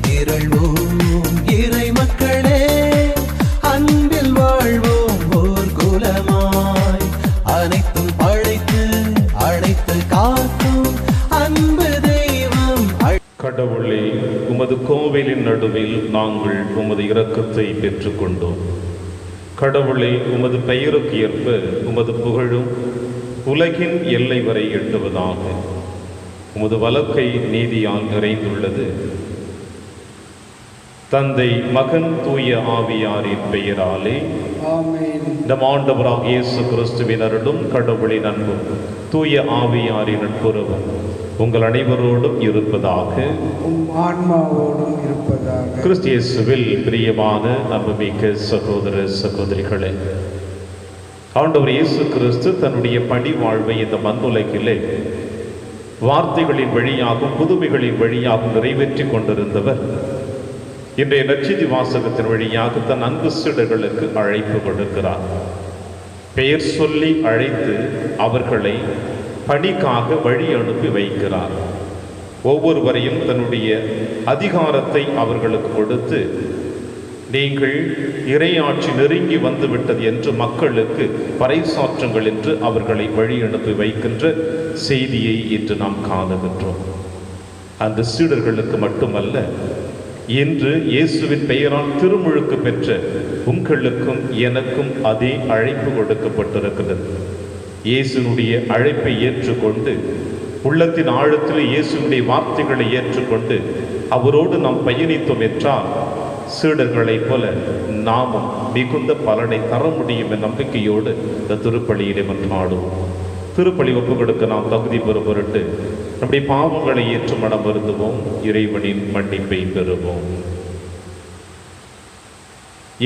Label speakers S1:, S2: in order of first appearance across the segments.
S1: திரள்வோம் இறை மக்களே, அன்பில் வாழ்வோம் ஓர் குலமாய். அனைத்தும் படைத்து அழைத்து காக்கும் அன்பு தெய்வம்.
S2: கடவுளே, உமது கோவிலின் நடுவில் நாங்கள் உமது இரக்கத்தை பெற்றுக்கொண்டோம். கடவுளே, உமது பெயருக்கு ஏற்ப உமது புகழும் உலகின் எல்லை வரை எட்டுவதாக. உமது வலக்கை நீதியால் நிறைந்துள்ளது. தந்தை, மகன், தூய ஆவியாரின் பெயராலே
S3: ஆமென்.
S2: நம் ஆண்டவராக இயேசு கிறிஸ்துவின் அருளும் கடவுளின் அன்பும் தூய ஆவியாரின் நட்புறவும் உங்கள் அனைவரோடும் இருப்பதாக.
S3: உம் ஆன்மாவோடும் இருப்பதாக.
S2: கிறிஸ்து இயேசுவில் பிரியமான அன்புமிக்க சகோதர சகோதரிகளே, ஆண்டவர் இயேசு கிறிஸ்து தன்னுடைய பணி வாழ்வை இந்த மண்ணுலகிலே வார்த்தைகளின் வழியாகவும் புதுமைகளின் வழியாகவும் நிறைவேற்றி கொண்டிருந்தவர் இன்றைய நற்செய்தி வாசகத்தின் வழியாக தன் அன்பு சீடர்களுக்கு அழைப்பு கொடுக்கிறார். பெயர் சொல்லி அழைத்து அவர்களை பணிக்காக வழி அனுப்பி வைக்கிறார். ஒவ்வொருவரையும் தன்னுடைய அதிகாரத்தை அவர்களுக்கு கொடுத்து, நீங்கள் இறையாட்சி நெருங்கி வந்துவிட்டது என்று மக்களுக்கு பறைசாற்றுங்கள் என்று அவர்களை வழி அனுப்பி வைக்கின்ற செய்தியை இன்று நாம் காணுகின்றோம். அந்த சீடர்களுக்கு மட்டுமல்ல, இன்று இயேசுவின் பெயரால் திருமுழுக்கு பெற்ற உங்களுக்கும் எனக்கும் அதே அழைப்பு கொடுக்கப்பட்டிருக்கிறது. இயேசுனுடைய அழைப்பை ஏற்றுக்கொண்டு உள்ளத்தின் ஆழத்தில் இயேசுனுடைய வார்த்தைகளை ஏற்றுக்கொண்டு அவரோடு நாம் பயணித்தோம் என்றால் சீடர்களைப் போல நாமும் மிகுந்த பலனை தர முடியும் என்ற நம்பிக்கையோடு இந்த திருப்பலியிலே மன்றாடுவோம். திருப்பலி ஒப்பு கொடுக்க நாம் தகுதி பெறும் பொருட்டு நம்முடைய பாவங்களை ஏற்று மனம் வருந்துவோம். இறைவனின் மன்னிப்பை பெறுவோம்.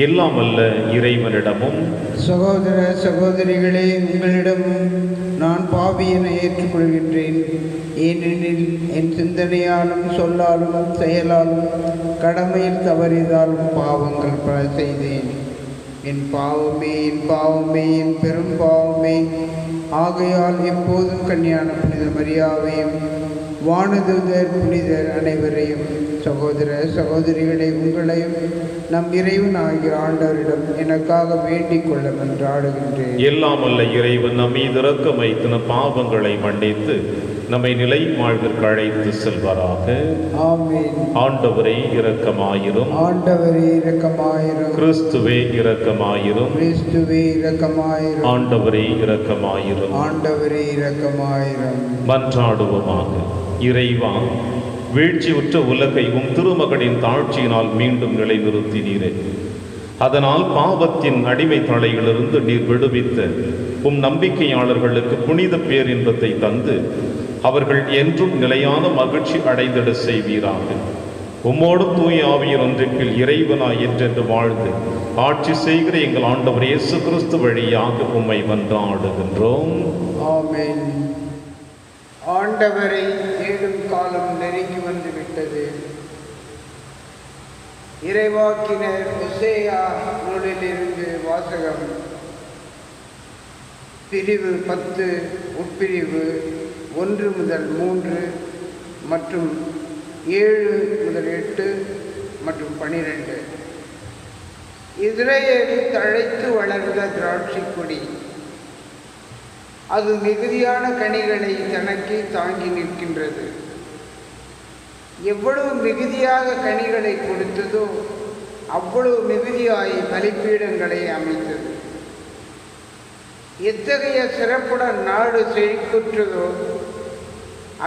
S2: எல்லாம் அல்ல இறைவனிடமும்
S3: சகோதர சகோதரிகளே, உங்களிடமும் நான் பாவியனை ஏற்றுக்கொள்கின்றேன். ஏனெனில் என் சிந்தனையாலும் சொல்லாலும் செயலாலும் கடமையில் தவறியதாலும் பாவங்கள் பல செய்தேன். என் பாவமே, என் பாவமே, என் பெரும் பாவமே. ஆகையால் எப்போதும் கன்னியான புனித மரியாவையும் வானதூதர் புனிதர் அனைவரையும், சகோதர சகோதரிகளை உங்களையும் நம் இறைவன் ஆகிய ஆண்டவரிடம் எனக்காக வேண்டிக் கொள்ள மன்றாடுகின்றேன்.
S2: எல்லாம் அல்ல இறைவன் நம் மீது இரக்கம் வைத்து நம் பாவங்களை மன்னித்து நம்மை நிலை வாழ்விற்கு அழைத்து செல்வாராக.
S3: ஆமென்.
S2: ஆண்டவரே இரக்கமாயிரும்.
S3: ஆண்டவரே இரக்கமாயிரும்.
S2: கிறிஸ்துவே இரக்கமாயிரும்.
S3: கிறிஸ்துவே இரக்கமாயிரும்.
S2: ஆண்டவரே இரக்கமாயிரும்.
S3: ஆண்டவரே இரக்கமாயிரும்.
S2: மன்றாடுவோமாக. இறைவா, வீழ்ச்சியுற்ற உலகை உம் திருமகனின் தாழ்ச்சியினால் மீண்டும் நிலைநிறுத்தினீரே. அதனால் பாவத்தின் அடிமை தலையிலிருந்து நீர் விடுவித்த உம் நம்பிக்கையாளர்களுக்கு புனித பேரின்பத்தை தந்து அவர்கள் என்றும் நிலையான மகிழ்ச்சி அடைந்திட செய்வீராக. உம்மோடு தூய ஆவியின் ஒன்றிப்பில் இறைவனாய் என்றென்று வாழ்ந்து ஆட்சி செய்கிற எங்கள் ஆண்டவர் இயேசு கிறிஸ்து வழியாக உம்மை மன்றாடுகின்றோம்.
S3: ஆமென். ஆண்டவரை தேடும் காலம் நெருங்கி வந்து விட்டது. இறைவாக்கினர் ஓசேயா நூலிலிருந்து வாசகம். பிரிவு 10 உட்பிரிவு 1 முதல் 3 மற்றும் 7 முதல் 8 மற்றும் 12. இஸ்ரேல் தழைத்து வளர்ந்த திராட்சை கொடி, அது மிகுதியான கனிகளை தனக்கே தாங்கி நிற்கின்றது. எவ்வளவு மிகுதியாக கனிகளை கொடுத்ததோ அவ்வளவு மிகுதியாய் பலிப்பீடங்களை அமைத்தது. எத்தகைய சிறப்புடன் நாடு செழிக்குற்றதோ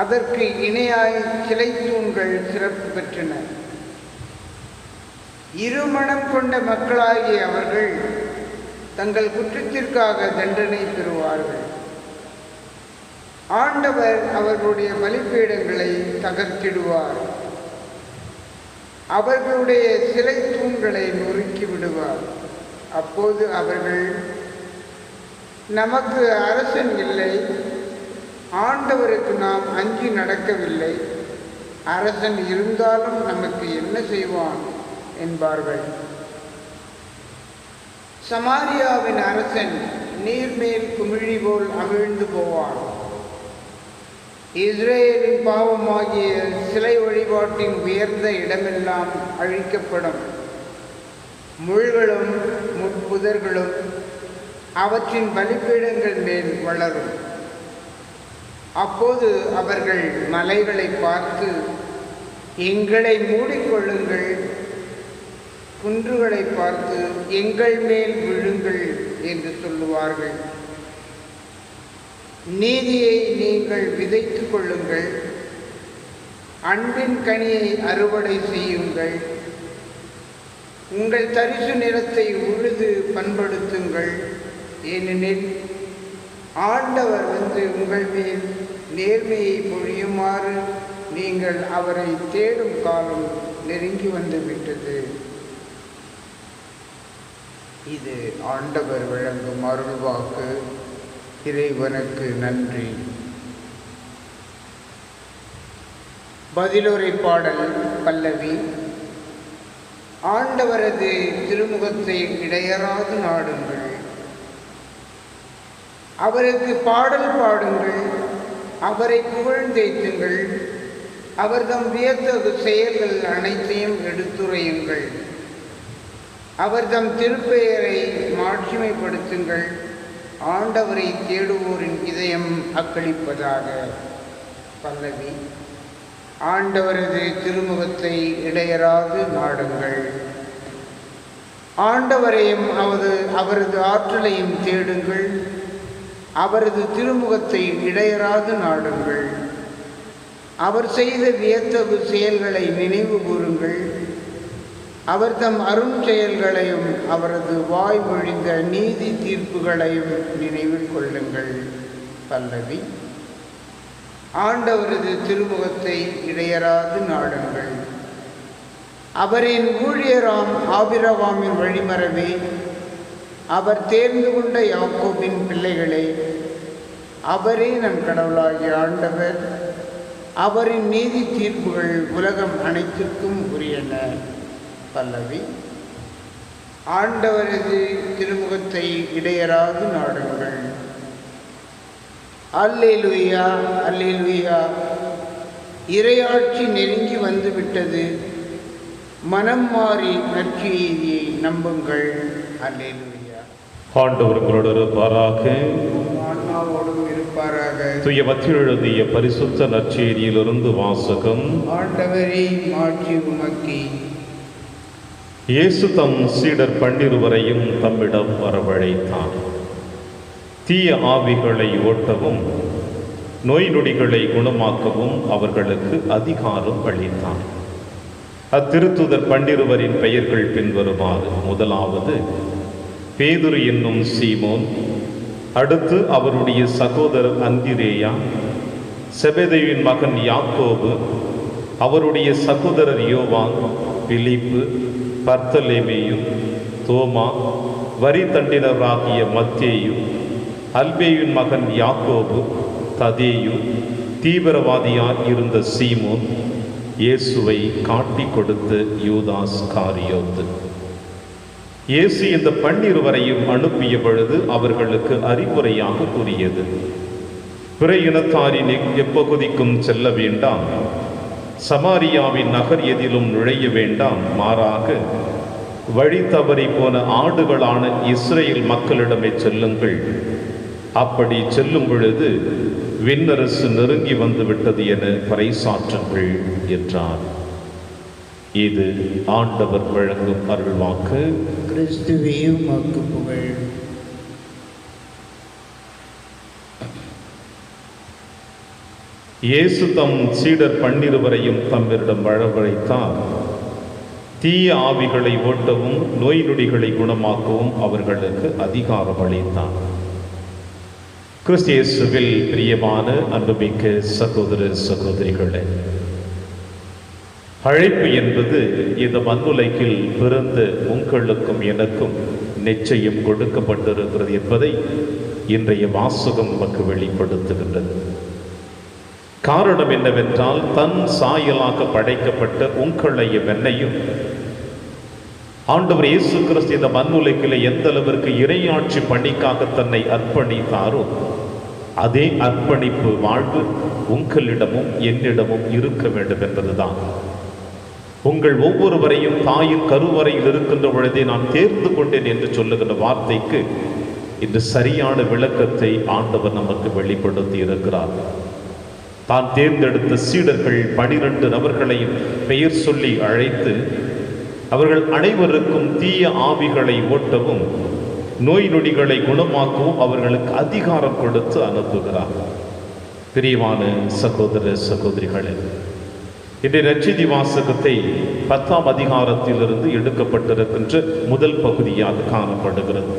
S3: அதற்கு இணையாய் சிலை தூண்கள் சிறப்பு பெற்றன. இருமனம் கொண்ட மக்களாகிய அவர்கள் தங்கள் குற்றத்திற்காக தண்டனை பெறுவார்கள். ஆண்டவர் அவர்களுடைய பலிப்பீடங்களை தகர்த்திடுவார். அவர்களுடைய சிலை தூண்களை நொறுக்கி விடுவார். அப்போது அவர்கள், நமக்கு அரசன் இல்லை, ஆண்டவருக்கு நாம் அஞ்சி நடக்கவில்லை, அரசன் இருந்தாலும் நமக்கு என்ன செய்வான் என்பார்கள். சமாரியாவின் அரசன் நீர்மேல் குமிழி போல் அமிழ்ந்து போவான். இஸ்ரேலின் பாவமாகிய சிலை வழிபாட்டின் உயர்ந்த இடமெல்லாம் அழிக்கப்படும். முள்களும் முட்புதர்களும் அவற்றின் பலிபீடங்கள் மேல் வளரும். அப்போது அவர்கள் மலைகளை பார்த்து, எங்களை மூடிக்கொள்ளுங்கள், குன்றுகளை பார்த்து எங்கள் மேல் விழுங்கள் என்று சொல்லுவார்கள். நீதியை நீங்கள் விதைத்து கொள்ளுங்கள், அன்பின் கனியை அறுவடை செய்யுங்கள், உங்கள் தரிசு நிலத்தை உழுது பண்படுத்துங்கள். ஏனெனில் ஆண்டவர் வந்து உங்கள் மேல் நேர்மையை பொழியுமாறு நீங்கள் அவரை தேடும் காலம் நெருங்கி வந்துவிட்டது. இது ஆண்டவர் வழங்கும் அருள்வாக்கு. இறைவனுக்கு நன்றி. பதிலுரை பாடல் பல்லவி. ஆண்டவரது திருமுகத்தை இடையறாது நாடுங்கள், அவருக்கு பாடல் பாடுங்கள், அவரை புகழ்ந்தேத்துங்கள், அவர்தம் வியத்தகு செயல்கள் அனைத்தையும் எடுத்துரையுங்கள், அவர்தம் திருப்பெயரை மாட்சிமைப்படுத்துங்கள். ஆண்டவரை தேடுவோரின் இதயம் அக்களிப்பதாக. பல்லவி. ஆண்டவரது திருமுகத்தை இடையறாது நாடுங்கள், ஆண்டவரையும் அவரது ஆற்றலையும் தேடுங்கள், அவரது திருமுகத்தை இடையறாது நாடுங்கள், அவர் செய்த வியத்தகு செயல்களை நினைவு கூறுங்கள், அவர் தம் அரும் செயல்களையும் அவரது வாய் மொழிந்த நீதி தீர்ப்புகளையும் நினைவில் கொள்ளுங்கள். பல்லவி. ஆண்டவரது திருமுகத்தை இடையறாது நாடுங்கள், அவரின் ஊழியராம் ஆபிரகாமின் வழிமரவே, அவர் தேர்ந்து கொண்ட யாக்கோபின் பிள்ளைகளே, அவரே நம் கடவுளாகிய ஆண்டவர், அவரின் நீதி தீர்ப்புகள் உலகம் அனைத்திற்கும் உரியன. பல்லவி. ஆண்டவரது திருமுகத்தை இடையறாது நாடுங்கள். அல்லேலூயா, அல்லேலூயா. இறையாட்சி நெருங்கி வந்துவிட்டது, மனம் மாறி நற்செய்தியை நம்புங்கள். அல்லேலூயா.
S2: ஆண்டவர் உங்களோடு இருப்பாராக,
S3: ஆன்மாவோடும் இருப்பாராக.
S2: தூய மத்தியில் எழுதிய பரிசுத்த நற்செய்தியிலிருந்து வாசகம்.
S3: ஆண்டவரே மாட்சி உமக்கே.
S2: இயேசு தம் சீடர் 12 தம்மிடம் வரவழைத்தார். தீய ஆவிகளை ஓட்டவும் நோய் நொடிகளை குணமாக்கவும் அவர்களுக்கு அதிகாரம் அளித்தார். அத்திருத்துதர் 12 பெயர்கள் பின்வருமாறு. முதலாவது பேதுரு என்னும் சீமோன், அடுத்து அவருடைய சகோதரர் அந்திரேயா, செபெதேயுவின் மகன் யாக்கோபு, அவருடைய சகோதரர் யோவான், பிலிப்பு, பர்த்தலேமேயு, தோமா, வரி தண்டினராகிய மத்தேயு, அல்பேயுவின் மகன் யாக்கோபு, ததேயு, தீவிரவாதியார் இருந்த சீமோன், இயேசுவை காட்டி கொடுத்த யூதாஸ் காரியோத்து. இயேசு இந்த 12 அனுப்பிய பொழுது அவர்களுக்கு அறிவுரையாக கூறியது, பிற இனத்தாரின் எப்பகுதிக்கும் செல்ல வேண்டாம், சமாரியாவின் நகர் எதிலும் நுழைய வேண்டாம், மாறாக வழி தவறி போன ஆடுகளான இஸ்ரேல் மக்களிடமே செல்லுங்கள். அப்படி செல்லும் பொழுது விண்ணரசு நெருங்கி வந்துவிட்டது என பறைசாற்றுங்கள் என்றார். இது ஆண்டவர் வழங்கும் அருள்வாக்கு.
S3: கிறிஸ்துவே உமக்கு புகழ்.
S2: இயேசு தம் சீடர் 12 தம்மிடம் வரவழைத்தார். தீய ஆவிகளை ஓட்டவும் நோய் நொடிகளை குணமாக்கவும் அவர்களுக்கு அதிகாரம் அளித்தார். கிறிஸ்து இயேசுவில் பிரியமான அன்புமிக்க சகோதர சகோதரிகளே, அழைப்பு என்பது இந்த மண்ணுலகில் பிறந்த உங்களுக்கும் எனக்கும் நிச்சயம் கொடுக்கப்பட்டிருக்கிறது என்பதை இன்றைய வாசகம் நமக்கு வெளிப்படுத்துகின்றது. காரணம் என்னவென்றால், தன் சாயலாக படைக்கப்பட்ட உங்களையும் என்னையும் ஆண்டவர் இயேசு கிறிஸ்து இந்த மண்ணுலகில் எந்த அளவிற்கு இறையாட்சி பணிக்காக தன்னை அர்ப்பணித்தாரோ, அதே அர்ப்பணிப்பு வாழ்வு உங்களிடமும் என்னிடமும் இருக்க வேண்டும் என்பதுதான். உங்கள் ஒவ்வொருவரையும் தாயின் கருவறையில் இருக்கின்ற பொழுதே நான் தேர்ந்து கொண்டேன் என்று சொல்லுகின்ற வார்த்தைக்கு இன்று சரியான விளக்கத்தை ஆண்டவர் நமக்கு வெளிப்படுத்தி இருக்கிறார். தான் தேர்ந்தெடுத்த சீடர்கள் 12 நபர்களையும் பெயர் சொல்லி அழைத்து அவர்கள் அனைவருக்கும் தீய ஆவிகளை ஓட்டவும் நோய் நொடிகளை குணமாக்கவும் அவர்களுக்கு அதிகாரம் கொடுத்து அனுப்புகிறார். பிரியமான சகோதர சகோதரிகளே, இன்றைய நற்செய்தி வாசகத்தை 10ஆம் அதிகாரத்திலிருந்து எடுக்கப்பட்டிருக்கின்ற முதல் பகுதியாக காணப்படுகிறது.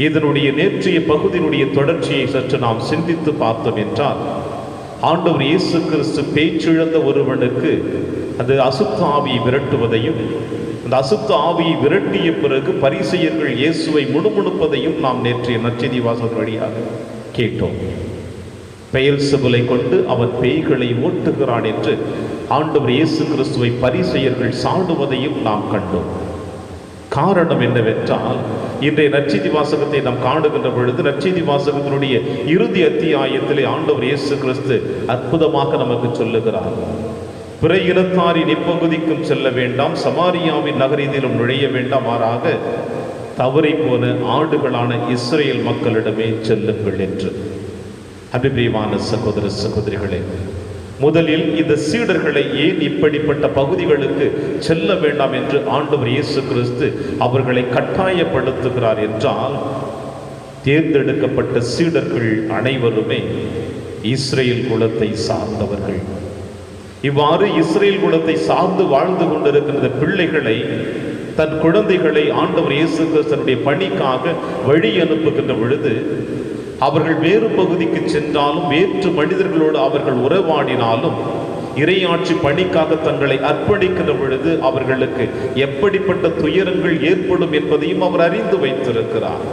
S2: இதனுடைய நேற்றைய பகுதியினுடைய தொடர்ச்சியை சற்று நாம் சிந்தித்து பார்த்தோம் என்றால், ஆண்டவர் இயேசு கிறிஸ்து பேச்சிழந்த ஒருவனுக்கு அது அசுத்த ஆவியை விரட்டுவதையும், அந்த அசுத்த ஆவியை விரட்டிய பிறகு பரிசேயர்கள் இயேசுவை முணுமுணுப்பதையும் நாம் நேற்றைய நற்செய்தி வாசகத்தின் வழியாக கேட்டோம். பெயல்செபூலை கொண்டு அவன் பேய்களை ஓட்டுகிறான் என்று ஆண்டவர் இயேசு கிறிஸ்துவை பரிசேயர்கள் சாடுவதையும் நாம் கண்டோம். காரணம் என்னவென்றால், இன்றைய நற்செய்தி வாசகத்தை நாம் காணுகின்ற பொழுது நற்செய்தி வாசகத்தினுடைய இறுதி அத்தியாயத்திலே ஆண்டவர் இயேசு கிறிஸ்து அற்புதமாக நமக்கு சொல்லுகிறார். பிற இனத்தாரின் இப்பகுதிக்கும் செல்ல வேண்டாம், சமாரியாவின் நகரத்திலும் நுழைய வேண்டாம், மாறாக தவறி போன ஆடுகளான இஸ்ரேல் மக்களிடமே செல்லுங்கள் என்று. அபிப்பிரியமான சகோதர சகோதரிகளே, முதலில் இந்த சீடர்களை ஏன் இப்படிப்பட்ட பகுதிகளுக்கு செல்ல வேண்டாம் என்று ஆண்டவர் இயேசு கிறிஸ்து அவர்களை கட்டாயப்படுத்துகிறார் என்றால், தேர்ந்தெடுக்கப்பட்ட சீடர்கள் அனைவருமே இஸ்ரேல் குலத்தை சார்ந்தவர்கள். இவ்வாறு இஸ்ரேல் குலத்தை சார்ந்து வாழ்ந்து கொண்டிருக்கின்ற பிள்ளைகளை, தன் குழந்தைகளை ஆண்டவர் இயேசு கிறிஸ்துவினுடைய பணிக்காக வழி அனுப்புகின்ற பொழுது அவர்கள் வேறு பகுதிக்கு சென்றாலும், வேற்று மனிதர்களோடு அவர்கள் உறவாடினாலும், இறையாட்சி பணிக்காக தங்களை அர்ப்பணிக்கின்ற பொழுது அவர்களுக்கு எப்படிப்பட்ட துயரங்கள் ஏற்படும் என்பதையும் அவர் அறிந்து வைத்திருக்கிறார்.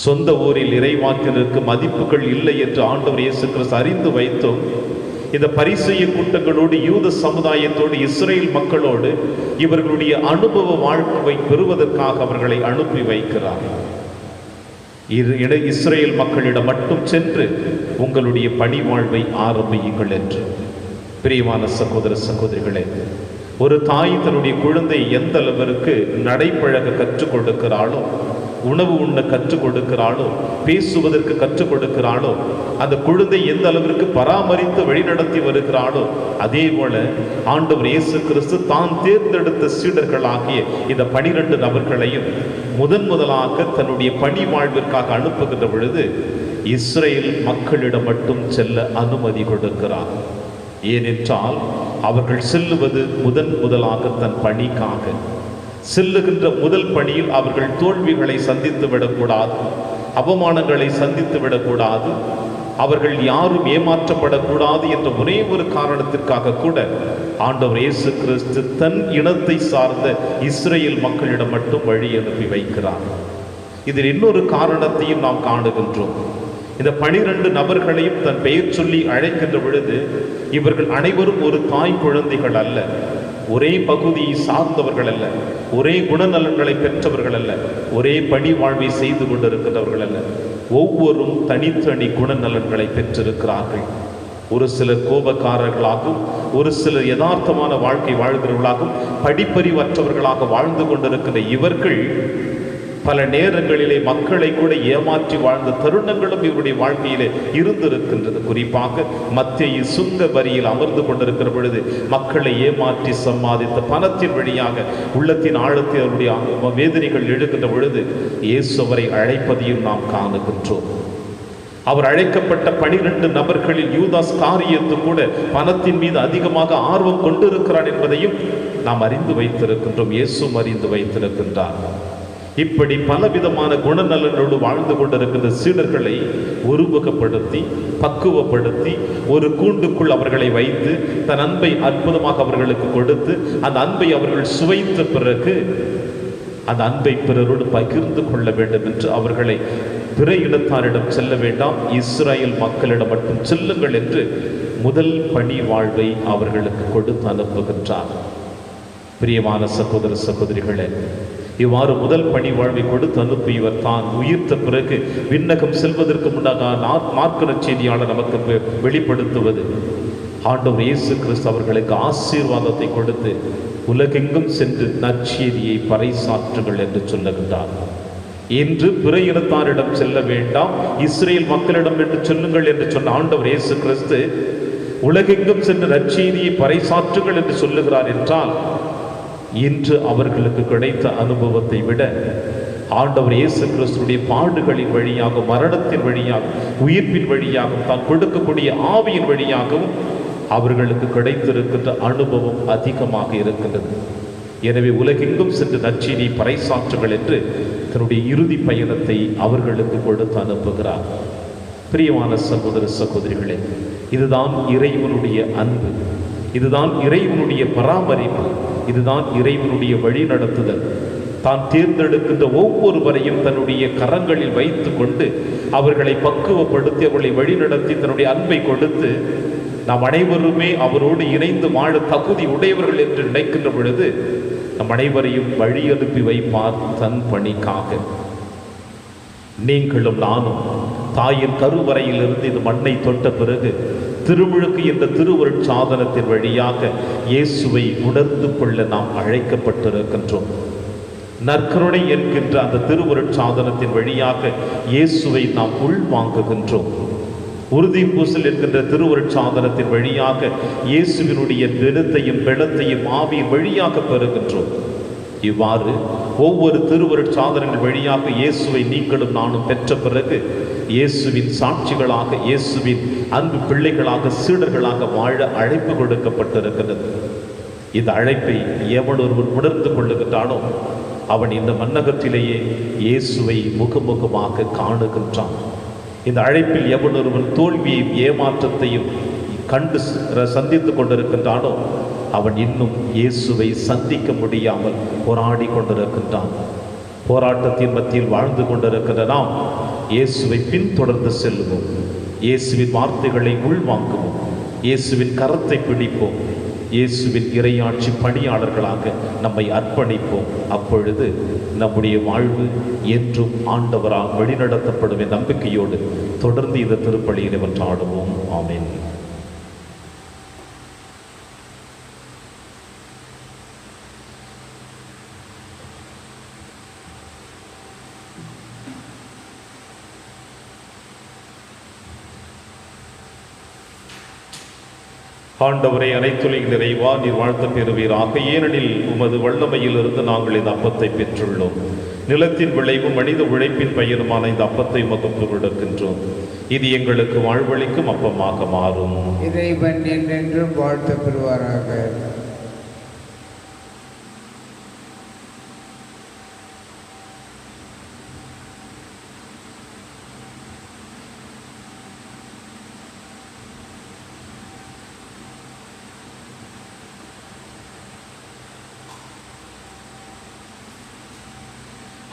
S2: சொந்த ஊரில் இறைவாக்கினருக்கு மதிப்புகள் இல்லை என்று ஆண்டவர் இயேசு கிறிஸ்து அறிந்து வைத்தும், இந்த பரிசேய கூட்டங்களோடு, யூத சமுதாயத்தோடு, இஸ்ரேல் மக்களோடு இவர்களுடைய அனுபவ வாழ்க்கை பெறுவதற்காக அவர்களை அனுப்பி வைக்கிறார். இஸ்ரேல் மக்களிடம் மட்டும் சென்று உங்களுடைய பணி வாழ்வை ஆரம்பியுங்கள் என்று. பிரியமான சகோதர சகோதரிகளே, ஒரு தாய் தன்னுடைய குழந்தை எந்த அளவிற்கு நடைப்பழக கற்றுக் கொடுக்கிறாளோ, உணவு உண்ண கற்றுக் கொடுக்கிறாளோ, பேசுவதற்கு கற்றுக் கொடுக்கிறாளோ, அந்த குழந்தை எந்த அளவிற்கு பராமரித்து வழிநடத்தி வருகிறாளோ, அதே போல ஆண்டவர் இயேசு கிறிஸ்து தான் தேர்ந்தெடுத்த சீடர்களாகிய இந்த 12 நபர்களையும் முதலாக தன்னுடைய பணி வாழ்விற்காக அனுப்புகின்ற பொழுது இஸ்ரேல் மக்களிடம் மட்டும் செல்ல அனுமதி கொடுக்கிறார். ஏனென்றால் அவர்கள் செல்லுவது முதலாக தன் பணிக்காக. செல்லுகின்ற முதல் பணியில் அவர்கள் தோல்விகளை சந்தித்து விடக்கூடாது, அவமானங்களை சந்தித்து விடக்கூடாது, அவர்கள் யாரும் ஏமாற்றப்படக்கூடாது என்ற ஒரே ஒரு காரணத்திற்காக கூட ஆண்டவர் இயேசு கிறிஸ்து தன் இனத்தை சார்ந்த இஸ்ரேல் மக்களிடம் மட்டும் வழி அனுப்பி வைக்கிறார். இதில் இன்னொரு காரணத்தையும் நாம் காணுகின்றோம். இந்த 12 நபர்களையும் தன் பெயர் சொல்லி அழைக்கின்ற பொழுது இவர்கள் அனைவரும் ஒரு தாய் குழந்தைகள் அல்ல, ஒரே பகுதியை சார்ந்தவர்கள் அல்ல, ஒரே குணநலன்களை பெற்றவர்கள் அல்ல, ஒரே பணி வாழ்வை செய்து கொண்டிருக்கிறவர்கள் அல்ல. ஒவ்வொரும் தனித்தனி குணநலன்களை பெற்றிருக்கிறார்கள். ஒரு சிலர் கோபக்காரர்களாகவும், ஒரு சிலர் யதார்த்தமான வாழ்க்கை வாழ்கிறவர்களாகவும், படிப்பறிவற்றவர்களாக வாழ்ந்து கொண்டிருக்கிற இவர்கள் பல நேரங்களிலே மக்களை கூட ஏமாற்றி வாழ்ந்த தருணங்களும் இவருடைய வாழ்க்கையிலே இருந்திருக்கின்றது. குறிப்பாக மத்தேயு சுங்க வரியில் அமர்ந்து கொண்டிருக்கிற பொழுது மக்களை ஏமாற்றி சம்பாதித்த பணத்தின் வழியாக உள்ளத்தின் ஆழத்தில் அவருடைய வேதனைகள் எழுகின்ற பொழுது இயேசு அவரை அழைப்பதையும் நாம் காணுகின்றோம். அவர் அழைக்கப்பட்ட 12 நபர்களில் யூதாஸ் காரியத்து கூட பணத்தின் மீது அதிகமாக ஆர்வம் கொண்டிருக்கிறார் என்பதையும் நாம் அறிந்து வைத்திருக்கின்றோம், இயேசுவும் அறிந்து வைத்திருக்கின்றார். இப்படி பலவிதமான குணநலனோடு வாழ்ந்து கொண்டிருக்கின்ற சீடர்களை உருவகப்படுத்தி, பக்குவப்படுத்தி, ஒரு கூண்டுக்குள் அவர்களை வைத்து தன் அன்பை அற்புதமாக அவர்களுக்கு கொடுத்து, அந்த அன்பை அவர்கள் சுவைத்த பிறகு அந்த அன்பை பிறரோடு பகிர்ந்து கொள்ள வேண்டும் என்று அவர்களை பிற இனத்தாரிடம் செல்ல வேண்டாம், இஸ்ரேல் மக்களிடம் மட்டும் செல்லுங்கள் என்று முதல் பணி வாழ்வை அவர்களுக்கு கொடுத்து அனுப்புகின்றார். பிரியமான சகோதர சகோதரிகளே, இவ்வாறு முதல் பணி வாழ்வை கொடுத்து அனுப்பியவர் தான் உயிர்த்த பிறகு விண்ணகம் செல்வதற்கு முன்னாக மார்க்க நற்செய்தியாளர் நமக்கு வெளிப்படுத்துவது ஆண்டவர் இயேசு கிறிஸ்து அவர்களுக்கு ஆசீர்வாதத்தை கொடுத்து உலகெங்கும் சென்று நற்செய்தியை பறைசாற்றுங்கள் என்று சொல்லுகின்றார். இன்று பிற இனத்தாரிடம் செல்ல வேண்டாம், இஸ்ரேல் மக்களிடம் என்று சொல்லுங்கள் என்று சொன்ன ஆண்டவர் இயேசு கிறிஸ்து உலகெங்கும் சென்று நற்செய்தியை பறைசாற்றுங்கள் என்று சொல்லுகிறார் என்றால், இன்று அவர்களுக்கு கிடைத்த அனுபவத்தை விட ஆண்டவர் இயேசு கிறிஸ்துடைய பாடுகளின் வழியாக, மரணத்தின் வழியாக, உயிர்ப்பின் வழியாகவும், தான் கொடுக்கக்கூடிய ஆவியின் வழியாகவும் அவர்களுக்கு கிடைத்திருக்கின்ற அனுபவம் அதிகமாக இருக்கின்றது. எனவே உலகெங்கும் சென்று நற்செய்தியை பறைசாற்றுங்கள் என்று தன்னுடைய இறுதி பயணத்தை அவர்களுக்கு கொடுத்து அனுப்புகிறார். பிரியமான சகோதர சகோதரிகளே, இதுதான் இறைவனுடைய அன்பு, இதுதான் இறைவனுடைய பராமரிப்பு, இதுதான் இறைவனுடைய வழி நடத்துதல். தான் தேர்ந்தெடுக்கின்ற ஒவ்வொருவரையும் தன்னுடைய கரங்களில் வைத்து கொண்டு அவர்களை பக்குவப்படுத்தி அவர்களை வழிநடத்தி தன்னுடைய அன்பை கொடுத்து நாம் அனைவருமே அவரோடு இணைந்து வாழ தகுதி உடையவர்கள் என்று நினைக்கின்ற பொழுது நம் அனைவரையும் வழி அனுப்பி வைப்பார் தன் பணிக்காக. நீங்களும் நானும் தாயின் கருவறையிலிருந்து இந்த மண்ணை தொட்ட பிறகு திருமுழுக்கு என்ற திருவருட் சாதனத்தின் வழியாக இயேசுவை உணர்ந்து கொள்ள நாம் அழைக்கப்பட்டிருக்கின்றோம். நற்கருணை என்கின்ற அந்த திருவருட் சாதனத்தின் வழியாக இயேசுவை நாம் உள்வாங்குகின்றோம். உறுதி பூசல் என்கின்ற திருவருட் சாதனத்தின் வழியாக இயேசுவினுடைய திடத்தையும் பெலத்தையும் ஆவியின் வழியாக பெறுகின்றோம். இவ்வாறு ஒவ்வொரு திருவருட் சாதனங்கள் வழியாக இயேசுவை நீங்களும் நானும் பெற்ற பிறகு இயேசுவின் சாட்சிகளாக, இயேசுவின் அன்பு பிள்ளைகளாக, சீடர்களாக வாழ அழைப்பு கொடுக்கப்பட்டிருக்கிறது. இந்த அழைப்பை எவன் ஒருவன் உணர்ந்து கொள்ளுகின்றானோ அவன் இந்த மன்னகத்திலேயே இயேசுவை முகமுகமாக காணுகின்றான். இந்த அழைப்பில் எவன் ஒருவன் தோல்வியையும் ஏமாற்றத்தையும் கண்டு சந்தித்து கொண்டிருக்கின்றானோ அவன் இன்னும் இயேசுவை சந்திக்க முடியாமல் போராடி கொண்டிருக்கின்றான். போராட்டத்தின் மத்தியில் வாழ்ந்து கொண்டிருக்கின்ற நாம் இயேசுவை பின்தொடர்ந்து செல்வோம், இயேசுவின் வார்த்தைகளை உள்வாங்குவோம், இயேசுவின் கரத்தை பிடிப்போம், இயேசுவின் இறையாட்சி பணியாளர்களாக நம்மை அர்ப்பணிப்போம். அப்பொழுது நம்முடைய வாழ்வு என்றும் ஆண்டவரால் வழிநடத்தப்படும் நம்பிக்கையோடு தொடர்ந்து இந்த திருப்பலியை வென்றாடுவோம். ஆமென். ஆண்டவரை அனைத்துலகில் நிறைவா நீர் வாழ்த்த பெறுவீராக. ஏனெனில் உமது வல்லமையிலிருந்து நாங்கள் இந்த அப்பத்தை பெற்றுள்ளோம். நிலத்தின் விளைவும் மனித உழைப்பின் பயனுமான இந்த அப்பத்தை உமக்கு கொடுக்கின்றோம். இது எங்களுக்கு வாழ்வளிக்கும் அப்பமாக மாறும்.
S3: இறைவன் என்றென்றும் வாழ்த்த பெறுவாராக.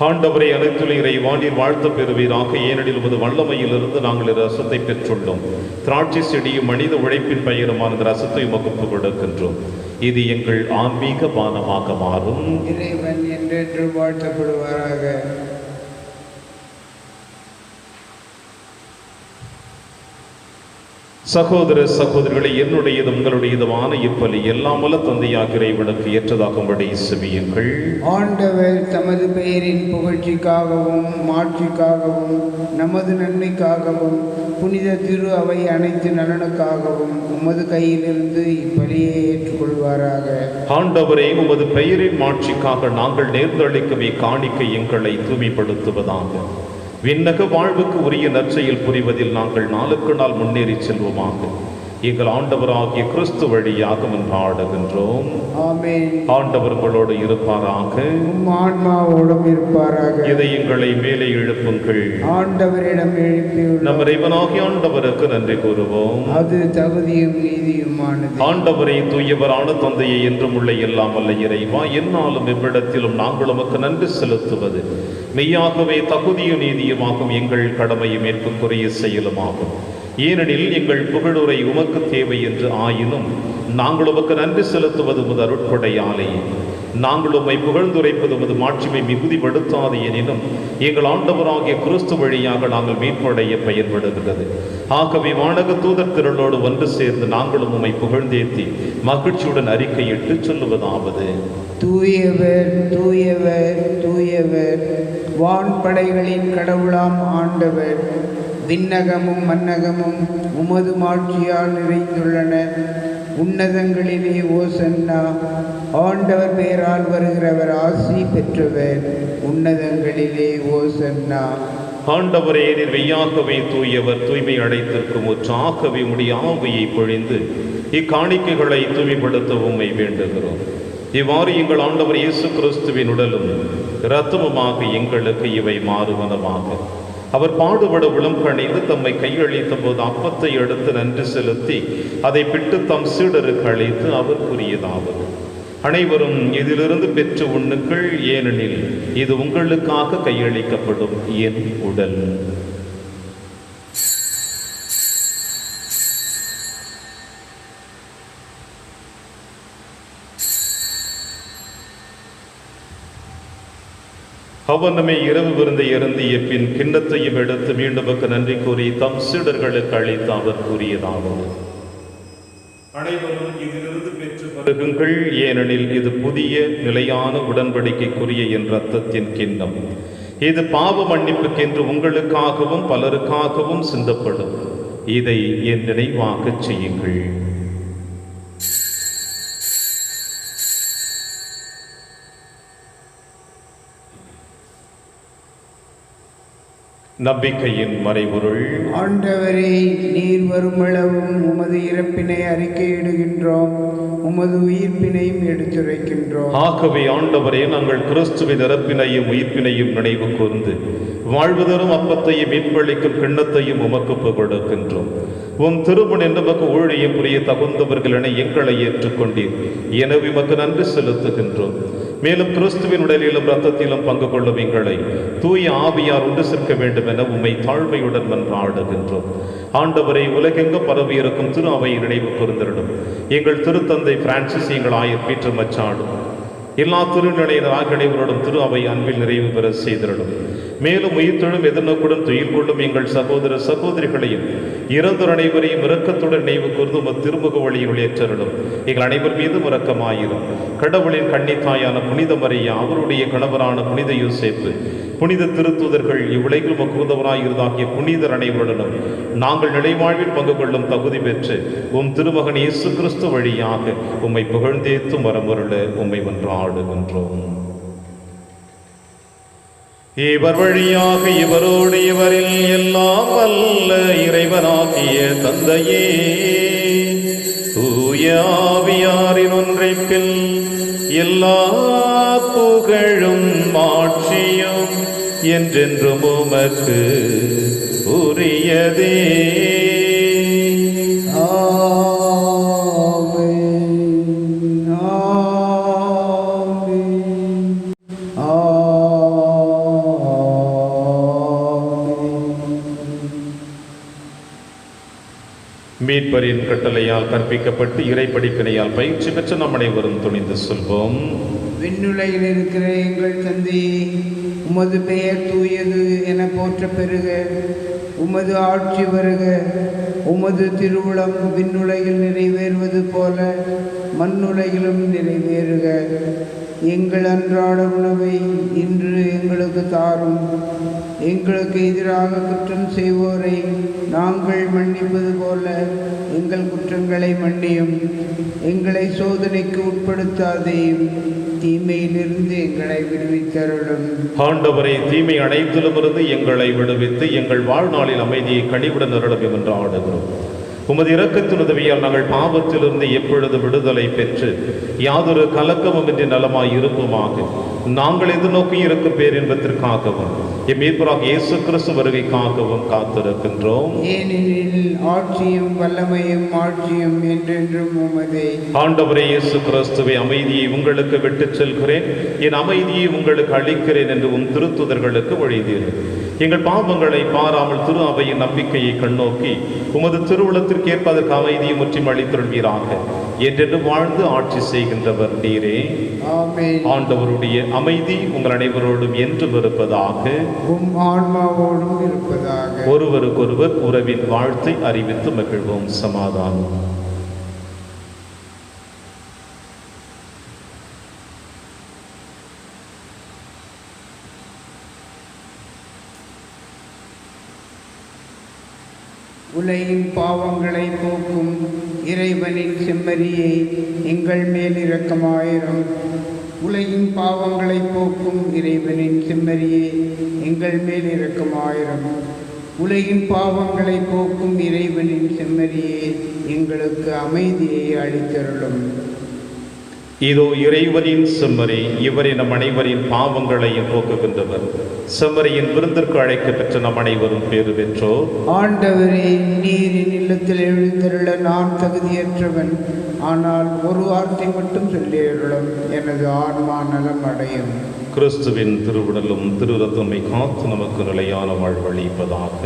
S2: ஆண்டவரை அனைத்துலக இறைவா நீர் வாழ்த்த பெறுவீராக. ஏனெனில் உமது வல்லமையிலிருந்து நாங்கள் ரசத்தை பெற்றுள்ளோம். திராட்சை செடியும் மனித உழைப்பின் பயிருமான இந்த ரசத்தை உமக்கு கொடுக்கின்றோம். இது எங்கள் ஆன்மீக பானமாக மாறும்.
S3: இறைவன் என்றென்று வாழ்த்தப்படுவாராக.
S2: சகோதர சகோதரிகளை, என்னுடையது உங்களுடையதுமான இப்பலி எல்லாம் வல்ல தந்தையாக இறைவனுக்கு ஏற்றதாகும்படி செவியுங்கள்.
S3: ஆண்டவர் தமது பெயரின் புகழ்ச்சிக்காகவும் மாட்சிக்காகவும் நமது நன்மைக்காகவும் புனித திரு அவை அனைத்து நலனுக்காகவும் உமது கையிலிருந்து இப்பலியை ஏற்றுக்கொள்வாராக.
S2: ஆண்டவரே, உமது பெயரின் மாட்சிக்காக நாங்கள் நேர்ந்தளிக்கும் இக்காணிக்கை எங்களை தூய்மைப்படுத்துவதாக. விண்ணக வாழ்வுக்கு உரிய நற்செயல் புரிவதில் நாங்கள் நாளுக்கு நாள் முன்னேறி செல்வோமாக. எங்கள் ஆண்டவராகிய கிறிஸ்து வழியாக மன்றாடுகின்றோம்.
S3: ஆமென்.
S2: ஆண்டவர் உங்களோடு இருப்பாராக.
S3: உம் ஆன்மாவோடும் இருப்பாராக.
S2: இதை எங்களை மேலே எழுப்புங்கள்.
S3: ஆண்டவரிடம் எழுப்பியுள்ளோம்.
S2: நம் இறைவனாகிய ஆண்டவருக்கு நன்றி கூறுவோம்.
S3: அது தகுதியும் நீதியுமானது.
S2: ஆண்டவரை தூயவரான தந்தையை என்றும் உள்ள எல்லாம் வல்ல இறைவா, என்னாலும் எவ்விடத்திலும் நாங்கள் உமக்கு நன்றி செலுத்துவது மெய்யாகவே தகுதியும் நீதியுமாகும் எங்கள் கடமையும் ஏற்புக்குரிய செயலுமாகும். ஏனெனில் எங்கள் புகழுரை உமக்கு தேவை என்று ஆயினும் நாங்கள் உமக்கு நன்றி செலுத்துவது உமது அருட்கொடையாலே நாங்கள் உம்மை புகழ்ந்துரைப்பது உமது மாட்சிமை மிகுதிப்படுத்தாது எனினும் எங்கள் ஆண்டவராகிய கிறிஸ்து வழியாக நாங்கள் மீட்படைய பயன்படுகிறது. ஆகவே வானக தூதர் திரளோடு ஒன்று சேர்ந்து நாங்களும் உம்மை புகழ்ந்தேத்தி மகிழ்ச்சியுடன் அறிக்கையிட்டு சொல்லுவதாவது:
S3: தூயவர் தூயவர் தூயவர், வான்படைகளின் கடவுளாம் ஆண்டவர். விண்ணகமும் மன்னகமும் உமது மாட்சியால் நிறைந்துள்ளன. உன்னதங்களிலே ஓசன்னா. ஆண்டவர் பெயரால் வருகிறவர் ஆசி பெற்றவர். உன்னதங்களிலே ஓசன்னா.
S2: ஆண்டவரே, நீர் மெய்யாகவே தூயவர், தூய்மை அடைத்திருக்கும் ஒற்றாகவே உம்முடைய ஆவியை பொழிந்து இக்காணிக்கைகளை தூய்மைப்படுத்த உம்மை வேண்டுகிறோம். இவ்வாறு எங்கள் ஆண்டவர் இயேசு கிறிஸ்துவின் உடலும் இரத்தமுமாக எங்களுக்கு இவை மாறுவனமாக. அவர் பாடுபட உளம் கணிந்து தம்மை கையளித்த போது அப்பத்தை எடுத்து நன்றி செலுத்தி அதை பிட்டு தம் சீடருக்கு அளித்து அவர் கூறியதாவது: அனைவரும் இதிலிருந்து பெற்று உண்ணுங்கள், ஏனெனில் இது உங்களுக்காக கையளிக்கப்படும் என் உடல். அவனமே இரவு விருந்தை அருந்திய பின் கிண்ணத்தையும் எடுத்து மீண்டும் நன்றி கூறி தம் சீடர்களுக்கு அளித்து அவர் கூறியதாவது: அனைவரும் இதிலிருந்து பெற்று பருகுங்கள், ஏனெனில் இது புதிய நிலையான உடன்படிக்கைக்குரிய என் இரத்தத்தின் கிண்ணம். இது பாவ மன்னிப்புக்கென்று உங்களுக்காகவும் பலருக்காகவும் சிந்தப்படும். இதை என் நினைவாகச் செய்யுங்கள். நம்பிக்கையின் மறைபொருள்.
S3: ஆண்டவரே, நீர் வருமளவும் உமது இறப்பினை அறிக்கையிடுகின்றோம், உமது உயிர்ப்பினையும் எடுத்துரைக்கின்றோம்.
S2: ஆகவே ஆண்டவரே, நாங்கள் கிறிஸ்துவின் இறப்பினையும் உயிர்ப்பினையும் நினைவு கூர்ந்து வாழ்வுதரும் அப்பத்தையும் மீட்பளிக்கும் கிண்ணத்தையும் உமக்கு கொடுக்கின்றோம். உம் திருமண் நமக்கு ஊழியம் புரிய தகுந்தவர்கள் என எங்களை ஏற்றுக்கொண்டீர். எனவே உமக்கு நன்றி செலுத்துகின்றோம். மேலும் கிறிஸ்துவின் உடலிலும் இரத்தத்திலும் பங்கு கொள்ளும் எங்களை தூய ஆவியார் ஒன்று சேர்க்க வேண்டும் என உம்மை தாழ்மையுடன் மன்றாடுகின்றோம். ஆண்டவரை, உலகெங்கும் பரவி இருக்கும் திரு அவையை நினைவு கூர்ந்திருடும். எங்கள் திருத்தந்தை பிரான்சிஸ், எங்கள் ஆயர் பீட்டர் மச்சாடும் எல்லா திருநிலையினராக அனைவரோடும் திரு அவை அன்பில் நிறைவு பெற செய்திருடும். மேலும் உயிர்த்தெழும் எதிர்நோக்குடன் துயில் கொள்ளும் எங்கள் சகோதர சகோதரிகளையும் இறந்தோர் அனைவரையும் இரக்கத்துடன் நினைவு கூர்ந்து திருமுக வழியில் ஏற்றருளும். எங்கள் அனைவர் மீதும் இரக்கமாயிரும். கடவுளின் கன்னித்தாயான புனித மரியா, அவருடைய கணவரான புனித யோசேப்பு, புனித திருத்தூதர்கள், இவ்வுலகில் மக்குவதவராய் இருந்தாகிய புனிதர் அனைவருடனும் நாங்கள் நிலைவாழ்வில் பங்கு கொள்ளும் தகுதி பெற்று உம் திருமகன் இயேசு கிறிஸ்து வழியாக உம்மை புகழ்ந்தேத்தும் வரமுருள உம்மை வென்றாடுகின்றோம். இவர் வழியாக இவரோடு இவரில் எல்லாம் வல்ல இறைவனாகிய தந்தையே, தூய ஆவியாரின் ஒன்றைப்பில் எல்லா புகழும் மாட்சியும் என்றென்றும் உமக்கு உரியதே. மீட்பரின் கட்டளையால் கற்பிக்கப்பட்டு இறை படிப்பினையால் பயிற்சி பெற்ற நம் அனைவரும் துணிந்து சொல்வோம்.
S3: விண்ணுலகில் இருக்கிற எங்கள் தந்தையே, உமது பெயர் தூயது என போற்ற பெறுக. உமது ஆட்சி வருக. உமது திருவுளம் விண்ணுலகில் நிறைவேறுவது போல மண்ணுலகிலும் நிறைவேறுக. எங்கள் அன்றாட உணவை இன்று எங்களுக்கு தாரும். எங்களுக்கு எதிராக குற்றம் செய்வோரை நாங்கள் மன்னிப்பது போல எங்கள் குற்றங்களை மன்னியும். எங்களை சோதனைக்கு உட்படுத்தாதேயும், தீமையிலிருந்து எங்களை விடுவித்தருளும்.
S2: ஆண்டவரே, தீமை அனைத்திலுமிருந்து எங்களை விடுவித்து எங்கள் வாழ்நாளில் அமைதியை கனிவுடன் அருளும் என்று ஆடுகிறோம். உமது இரக்கத்தின் உதவியால் நாங்கள் பாவத்திலிருந்து எப்பொழுது விடுதலை பெற்று யாதொரு கலக்கமுமின்றி நலமாய் இருப்போமாக. நாங்கள் எதிர்நோக்கி இருக்கும் பேரின்பத்திற்காகவும் எம் மீட்பராகிய இயேசு கிறிஸ்து வருகைக்காகவும் காத்திருக்கின்றோம்.
S3: ஏனெனில் ஆட்சியும் வல்லமையும் ஆட்சியும் என்றென்றும் உமதே.
S2: ஆண்டவரே இயேசு கிறிஸ்துவே, அமைதியை உங்களுக்கு விட்டுச் செல்கிறேன், என் அமைதியை உங்களுக்கு அளிக்கிறேன் என்று உம் திருத்துதர்களுக்கு வழிந்தீர்கள். எங்கள் பாவங்களை பாராமல் திரு அவையின் நம்பிக்கையை கண்ணோக்கி உமது திருவுளத்திற்கு ஏற்பதற்கு அமைதியை முற்றிலும் அளித்தருள்வீராக. என்றென்று வாழ்ந்து ஆட்சி செய்கின்றவர் நீரே.
S3: ஆமென்.
S2: ஆண்டவருடைய அமைதி உங்கள் அனைவரோடும் என்றும் இருப்பதாக.
S3: உம் ஆன்மாவோடும் இருப்பதாக.
S2: ஒருவருக்கொருவர் உறவின் வாழ்த்தை அறிவித்து மகிழ்வோம். சமாதானம்.
S3: உலகின் பாவங்களை போக்கும் இறைவனின் செம்மறியே, எங்கள் மேல் இரக்கமாயிரும். உலகின் பாவங்களை போக்கும் இறைவனின் செம்மறியே, எங்கள் மேல் இரக்கமாயிரும். உலகின் பாவங்களை போக்கும் இறைவனின் செம்மறியே, எங்களுக்கு அமைதியை அளித்தருளும்.
S2: இதோ இறைவனின் செம்மறி, இவரை நம் அனைவரின் பாவங்களையும் போக்குகின்றவர். செம்மறியின் விருந்திற்கு அழைக்கப்பெற்ற நம் அனைவரும் பேறு பெற்றோர்.
S3: ஆண்டவரே, நீரின் இல்லத்தில் எழுந்தருள நான் தகுதியற்றவன். ஆனால் ஒரு வார்த்தை மட்டும் சொல்லியருளும், எனது ஆன்மா நலம் அடையும்.
S2: கிறிஸ்துவின் திருவுடலும் திருரத்தமை காத்து நமக்கு நிலையான வாழ்வளிப்பதாக.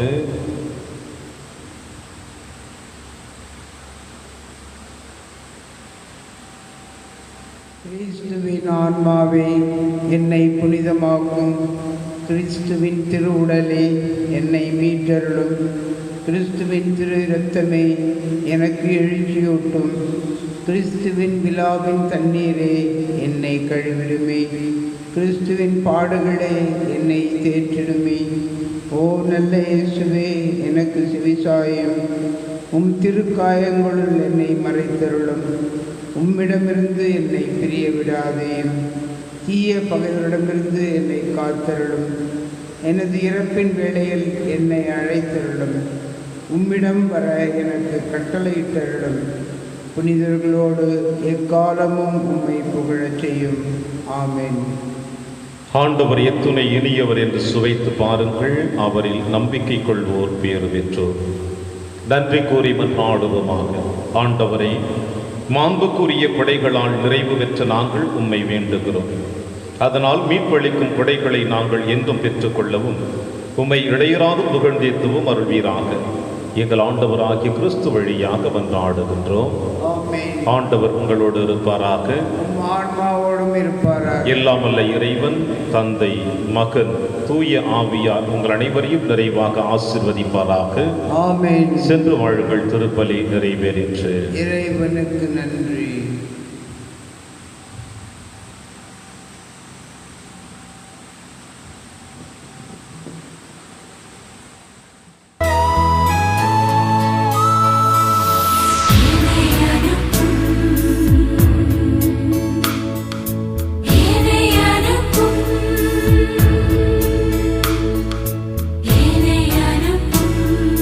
S3: கிறிஸ்துவின் ஆன்மாவே என்னை புனிதமாக்கும். கிறிஸ்துவின் திருவுடலே என்னை மீட்டருளும். கிறிஸ்துவின் திரு இரத்தமே எனக்கு எழுச்சியூட்டும். கிறிஸ்துவின் விழாவின் தண்ணீரே என்னை கழுவிடுமே. கிறிஸ்துவின் பாடுகளே என்னை தேற்றிடுமே. ஓ நல்ல இயேசுவே, எனக்கு செவிசாயும். உம் திருக்காயங்களுள் என்னை மறைத்தருளும். உம்மிடமிருந்து என்னை பிரிய விடாதேயும். தீய பகைவரிடமிருந்து என்னை காத்தருளும். எனது இறப்பின் வேளையில் என்னை அழைத்தருளும். உம்மிடம் வர எனக்கு கட்டளையிட்டருளும். புனிதர்களோடு எக்காலமும் உம்மை புகழச் செய்யும். ஆமென்.
S2: ஆண்டவர் எத்துணை இனியவர் என்று சுவைத்து பாருங்கள். அவரில் நம்பிக்கை கொள்வோர் பேறு பெற்றோர். நன்றி கூறி மன்றாடுவோமாக. ஆண்டவரை, மாண்புக்குரிய கொடைகளால் நிறைவு பெற்ற நாங்கள் உம்மை வேண்டுகிறோம். அதனால் மீட்பளிக்கும் கொடைகளை நாங்கள் என்றும் பெற்றுக்கொள்ளவும் உம்மை இடையராது புகழ்ந்தேத்துவும் அருள்வீராக. எங்கள் ஆண்டவராகிய கிறிஸ்து வழியாக மன்றாடுகின்றோம்.
S3: ஆமென்.
S2: ஆண்டவர் உங்களோடு இருப்பாராக.
S3: உம் ஆன்மாவோடும் இருப்பாராக.
S2: எல்லாம் வல்ல இறைவன், தந்தை, மகன், தூய ஆவியார் உங்கள் அனைவரையும் நிறைவாக ஆசீர்வதிப்பாராக.
S3: ஆமென்.
S2: சென்று வாழுங்கள். திருப்பலி நிறைவேறிற்று.
S3: இறைவனுக்கு நன்றி.